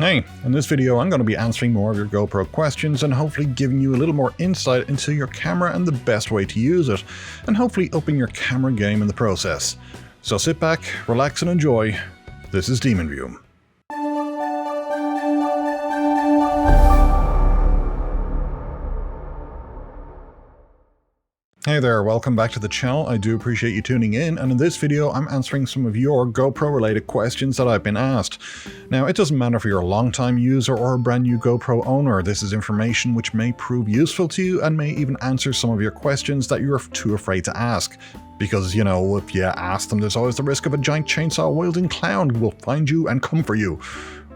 Hey, in this video I'm going to be answering more of your GoPro questions and hopefully giving you a little more insight into your camera and the best way to use it, and hopefully upping your camera game in the process. So sit back, relax and enjoy. This is DemonView. Hey there, welcome back to the channel. I do appreciate you tuning in, and in this video I'm answering some of your GoPro related questions that I've been asked. Now, it doesn't matter if you're a long-time user or a brand new GoPro owner, this is information which may prove useful to you and may even answer some of your questions that you're too afraid to ask. Because, you know, if you ask them, there's always the risk of a giant chainsaw-wielding clown who will find you and come for you.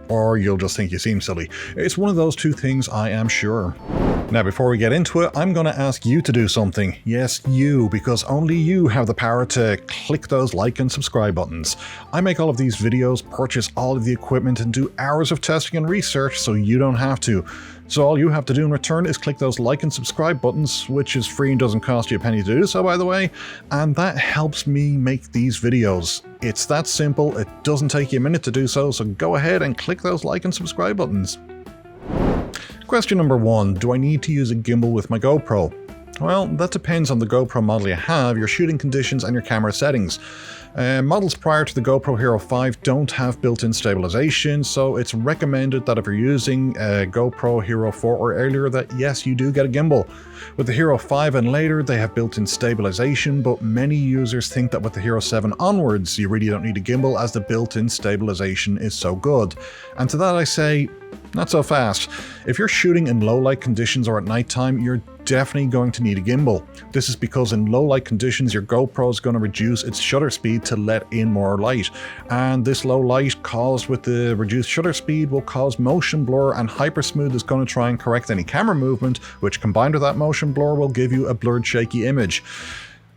Or you'll just think you seem silly. It's one of those two things, I am sure. Now, before we get into it, I'm going to ask you to do something. Yes, you, because only you have the power to click those like and subscribe buttons. I make all of these videos, purchase all of the equipment, and do hours of testing and research so you don't have to. So all you have to do in return is click those like and subscribe buttons, which is free and doesn't cost you a penny to do so, by the way, and that helps me make these videos. It's that simple, it doesn't take you a minute to do so, so go ahead and click those like and subscribe buttons. Question number 1. Do I need to use a gimbal with my GoPro? Well, that depends on the GoPro model you have, your shooting conditions and your camera settings. Models prior to the GoPro Hero 5 don't have built-in stabilization, so it's recommended that if you're using a GoPro Hero 4 or earlier that yes, you do get a gimbal. With the Hero 5 and later, they have built-in stabilization, but many users think that with the Hero 7 onwards, you really don't need a gimbal as the built-in stabilization is so good. And to that I say, not so fast. If you're shooting in low light conditions or at nighttime, you're definitely going to need a gimbal. This is because in low light conditions, your GoPro is going to reduce its shutter speed to let in more light. And this low light caused with the reduced shutter speed will cause motion blur, and Hypersmooth is going to try and correct any camera movement, which combined with that motion blur will give you a blurred, shaky image.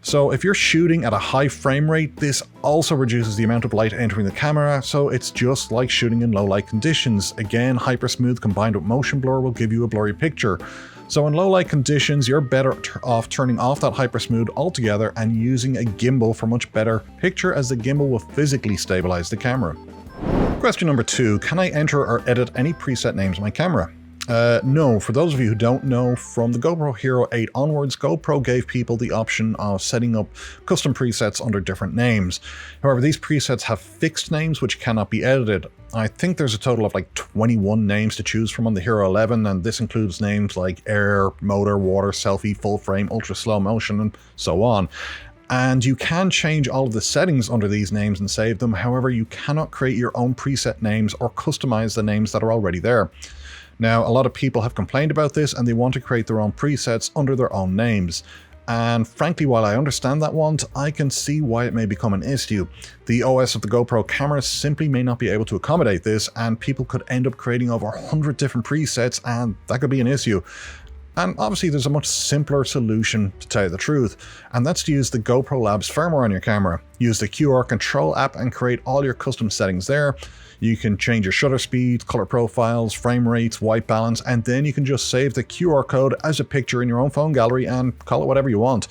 So if you're shooting at a high frame rate, this also reduces the amount of light entering the camera, so it's just like shooting in low light conditions. Again, Hypersmooth combined with motion blur will give you a blurry picture. So in low light conditions, you're better off turning off that Hypersmooth altogether and using a gimbal for much better picture, as the gimbal will physically stabilize the camera. Question number 2. Can I enter or edit any preset names on my camera? No, for those of you who don't know, from the GoPro Hero 8 onwards, GoPro gave people the option of setting up custom presets under different names. However, these presets have fixed names which cannot be edited. I think there's a total of like 21 names to choose from on the Hero 11, and this includes names like air, motor, water, selfie, full frame, ultra slow motion, and so on. And you can change all of the settings under these names and save them. However, you cannot create your own preset names or customize the names that are already there. Now, a lot of people have complained about this and they want to create their own presets under their own names. And frankly, while I understand that want, I can see why it may become an issue. The OS of the GoPro camera simply may not be able to accommodate this, and people could end up creating over 100 different presets, and that could be an issue. And obviously there's a much simpler solution, to tell you the truth, and that's to use the GoPro Labs firmware on your camera. Use the QR control app and create all your custom settings there. You can change your shutter speed, color profiles, frame rates, white balance, and then you can just save the QR code as a picture in your own phone gallery and call it whatever you want.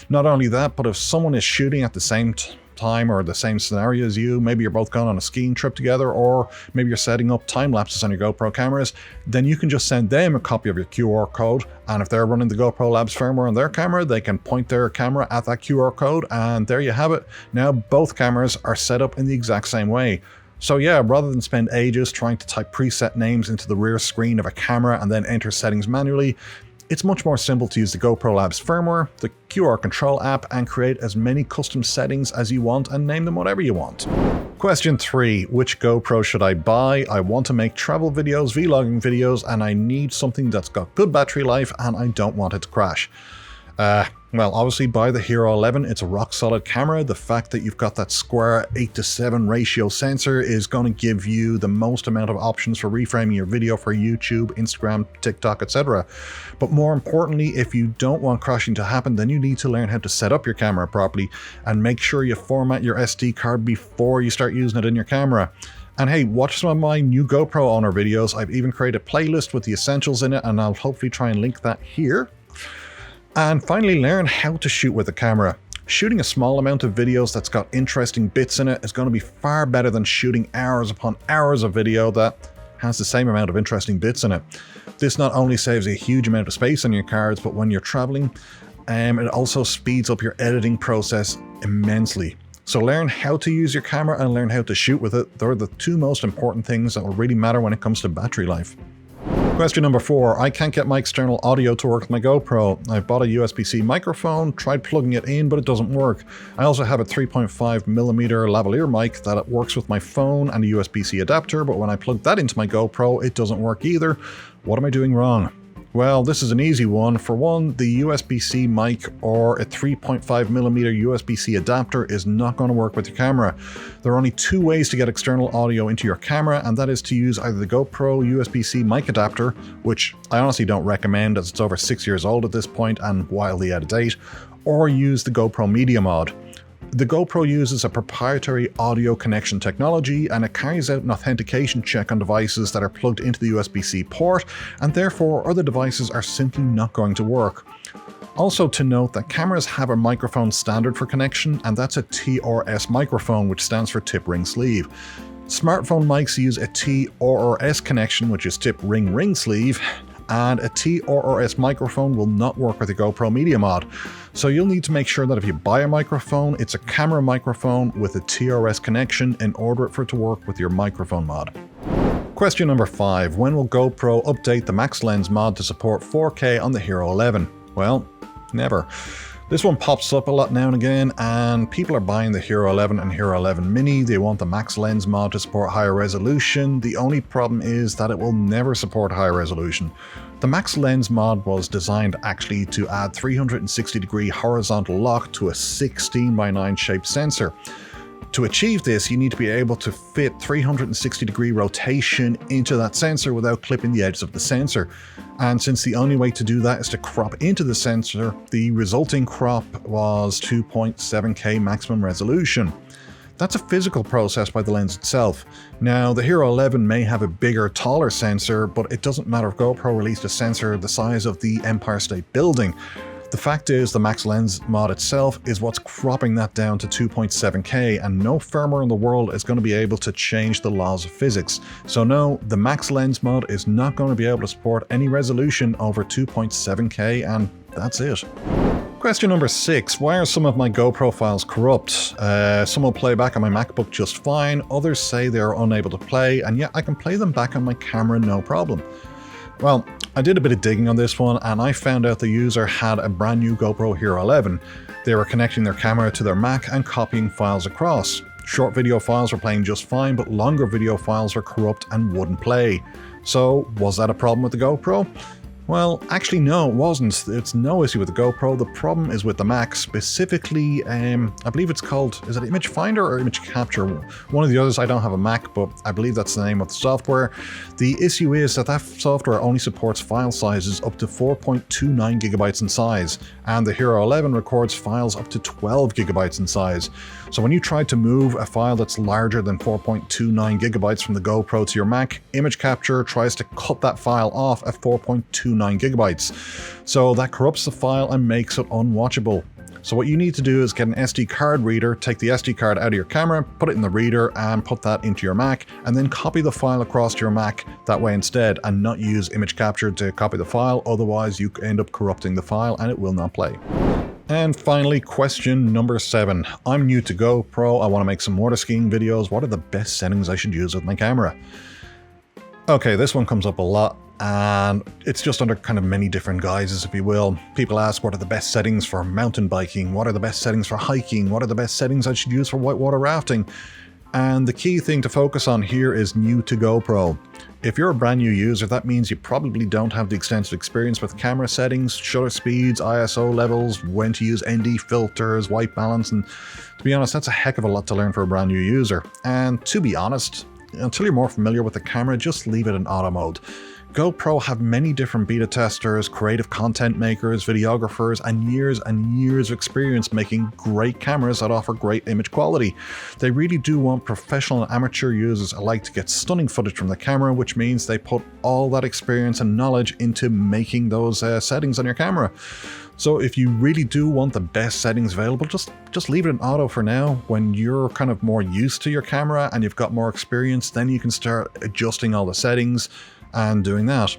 Not only that, but if someone is shooting at the same time or the same scenario as you, maybe you're both going on a skiing trip together, or maybe you're setting up time lapses on your GoPro cameras, then you can just send them a copy of your QR code, and if they're running the GoPro Labs firmware on their camera, they can point their camera at that QR code, and there you have it. Now both cameras are set up in the exact same way. So yeah, rather than spend ages trying to type preset names into the rear screen of a camera and then enter settings manually, it's much more simple to use the GoPro Labs firmware, the QR control app, and create as many custom settings as you want and name them whatever you want. Question 3. Which GoPro should I buy? I want to make travel videos, vlogging videos, and I need something that's got good battery life and I don't want it to crash. Well, obviously buy the Hero 11, it's a rock solid camera. The fact that you've got that square 8:7 ratio sensor is going to give you the most amount of options for reframing your video for YouTube, Instagram, TikTok, etc. But more importantly, if you don't want crashing to happen, then you need to learn how to set up your camera properly and make sure you format your SD card before you start using it in your camera. And hey, watch some of my new GoPro owner videos. I've even created a playlist with the essentials in it, and I'll hopefully try and link that here. And finally, learn how to shoot with a camera. Shooting a small amount of videos that's got interesting bits in it is going to be far better than shooting hours upon hours of video that has the same amount of interesting bits in it. This not only saves a huge amount of space on your cards, but when you're traveling, it also speeds up your editing process immensely. So learn how to use your camera and learn how to shoot with it. They're the two most important things that will really matter when it comes to battery life. Question number 4. I can't get my external audio to work with my GoPro. I've bought a USB-C microphone, tried plugging it in, but it doesn't work. I also have a 3.5mm lavalier mic that works with my phone and a USB-C adapter, but when I plug that into my GoPro, it doesn't work either. What am I doing wrong? Well, this is an easy one. For one, the USB-C mic or a 3.5mm USB-C adapter is not going to work with your camera. There are only 2 ways to get external audio into your camera, and that is to use either the GoPro USB-C mic adapter, which I honestly don't recommend as it's over 6 years old at this point and wildly out of date, or use the GoPro Media Mod. The GoPro uses a proprietary audio connection technology, and it carries out an authentication check on devices that are plugged into the USB-C port, and therefore other devices are simply not going to work. Also to note that cameras have a microphone standard for connection, and that's a TRS microphone, which stands for tip ring sleeve. Smartphone mics use a TRRS connection, which is tip ring ring sleeve, and a TRRS microphone will not work with the GoPro Media Mod. So you'll need to make sure that if you buy a microphone, it's a camera microphone with a TRS connection in order for it to work with your microphone mod. Question number 5. When will GoPro update the max lens mod to support 4K on the Hero 11? Well, never. This one pops up a lot now and again, and people are buying the Hero 11 and Hero 11 Mini. They want the max lens mod to support higher resolution. The only problem is that it will never support higher resolution. The max lens mod was designed actually to add 360-degree horizontal lock to a 16:9 shaped sensor. To achieve this, you need to be able to fit 360-degree rotation into that sensor without clipping the edges of the sensor. And since the only way to do that is to crop into the sensor, the resulting crop was 2.7K maximum resolution. That's a physical process by the lens itself. Now, the Hero 11 may have a bigger, taller sensor, but it doesn't matter if GoPro released a sensor the size of the Empire State Building. The fact is, the max lens mod itself is what's cropping that down to 2.7K, and no firmware in the world is going to be able to change the laws of physics. So no, the max lens mod is not going to be able to support any resolution over 2.7K, and that's it. Question number 6. Why are some of my GoPro files corrupt? Some will play back on my MacBook just fine, others say they are unable to play, and yet I can play them back on my camera no problem. Well, I did a bit of digging on this one, and I found out the user had a brand new GoPro Hero 11. They were connecting their camera to their Mac and copying files across. Short video files were playing just fine, but longer video files were corrupt and wouldn't play. So, was that a problem with the GoPro? Well, actually no, it wasn't. It's no issue with the GoPro. The problem is with the Mac, specifically, I believe it's called, is it Image Finder or Image Capture? One of the others. I don't have a Mac, but I believe that's the name of the software. The issue is that software only supports file sizes up to 4.29 gigabytes in size, and the Hero 11 records files up to 12 gigabytes in size. So when you try to move a file that's larger than 4.29 gigabytes from the GoPro to your Mac, Image Capture tries to cut that file off at 4.29 gigabytes. So that corrupts the file and makes it unwatchable. So what you need to do is get an SD card reader, take the SD card out of your camera, put it in the reader and put that into your Mac, and then copy the file across to your Mac that way instead, and not use Image Capture to copy the file, otherwise you end up corrupting the file and it will not play. And finally, question number 7. I'm new to GoPro, I want to make some water skiing videos. What are the best settings I should use with my camera? Okay, this one comes up a lot, and it's just under kind of many different guises, if you will. People ask, what are the best settings for mountain biking? What are the best settings for hiking? What are the best settings I should use for whitewater rafting? And the key thing to focus on here is new to GoPro. If you're a brand new user, that means you probably don't have the extensive experience with camera settings, shutter speeds, ISO levels, when to use ND filters, white balance, and to be honest, that's a heck of a lot to learn for a brand new user. And to be honest, until you're more familiar with the camera, just leave it in auto mode. GoPro have many different beta testers, creative content makers, videographers, and years of experience making great cameras that offer great image quality. They really do want professional and amateur users alike to get stunning footage from the camera, which means they put all that experience and knowledge into making those settings on your camera. So if you really do want the best settings available, just leave it in auto for now. When you're kind of more used to your camera and you've got more experience, then you can start adjusting all the settings and doing that.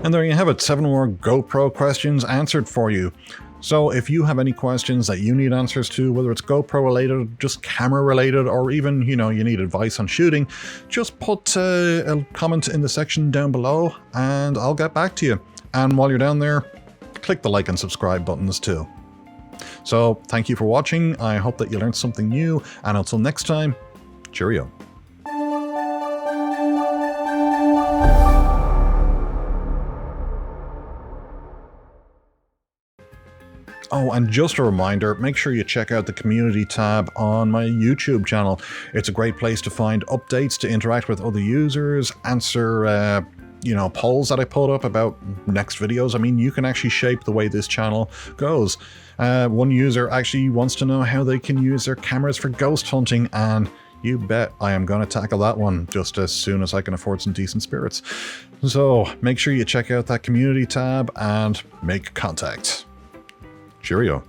And there you have it, 7 more GoPro questions answered for you. So if you have any questions that you need answers to, whether it's GoPro related, just camera related, or even, you need advice on shooting, just put a comment in the section down below and I'll get back to you. And while you're down there, click the like and subscribe buttons too. So thank you for watching. I hope that you learned something new, and until next time, cheerio. Oh, and just a reminder, make sure you check out the community tab on my YouTube channel. It's a great place to find updates, to interact with other users, answer polls that I put up about next videos. I mean, you can actually shape the way this channel goes. One user actually wants to know how they can use their cameras for ghost hunting, and you bet I am going to tackle that one just as soon as I can afford some decent spirits. So make sure you check out that community tab and make contact. Cheerio.